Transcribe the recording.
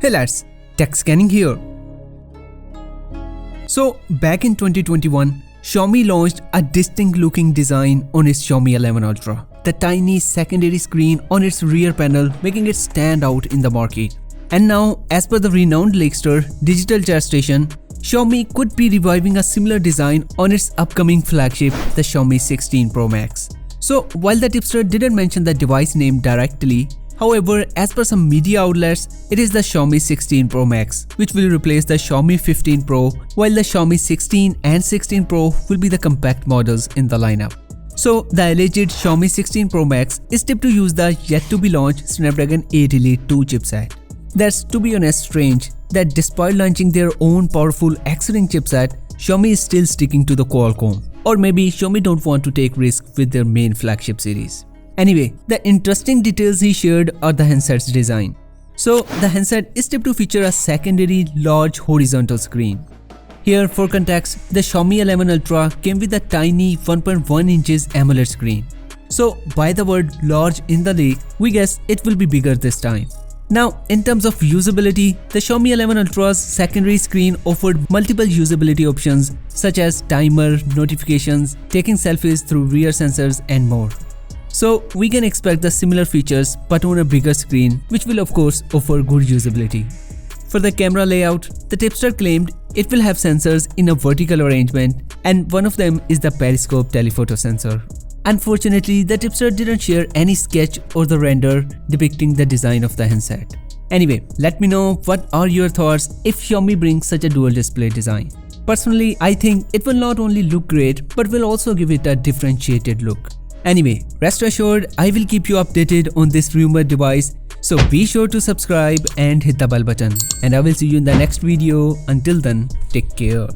Hey lads, TechScanning here. So back in 2021, Xiaomi launched a distinct looking design on its Xiaomi 11 Ultra. The tiny secondary screen on its rear panel making it stand out in the market. And now, as per the renowned leakster Digital Chat Station, Xiaomi could be reviving a similar design on its upcoming flagship, the Xiaomi 16 Pro Max. So while the tipster didn't mention the device name directly, however, as per some media outlets, it is the Xiaomi 16 Pro Max, which will replace the Xiaomi 15 Pro, while the Xiaomi 16 and 16 Pro will be the compact models in the lineup. So the alleged Xiaomi 16 Pro Max is tipped to use the yet-to-be-launched Snapdragon 8 Elite 2 chipset. That's, to be honest, strange that despite launching their own powerful X-Ring chipset, Xiaomi is still sticking to the Qualcomm. Or maybe Xiaomi don't want to take risks with their main flagship series. Anyway, the interesting details he shared are the handset's design. So the handset is tipped to feature a secondary large horizontal screen. Here for context, the Xiaomi 11 Ultra came with a tiny 1.1 inches AMOLED screen. So by the word large in the leak, we guess it will be bigger this time. Now, in terms of usability, the Xiaomi 11 Ultra's secondary screen offered multiple usability options such as timer, notifications, taking selfies through rear sensors and more. So we can expect the similar features but on a bigger screen, which will of course offer good usability. For the camera layout, the tipster claimed it will have sensors in a vertical arrangement, and one of them is the periscope telephoto sensor. Unfortunately, the tipster didn't share any sketch or the render depicting the design of the handset. Anyway, let me know what are your thoughts if Xiaomi brings such a dual display design. Personally, I think it will not only look great but will also give it a differentiated look. Anyway, rest assured, I will keep you updated on this rumored device, so be sure to subscribe and hit the bell button. And I will see you in the next video. Until then, take care.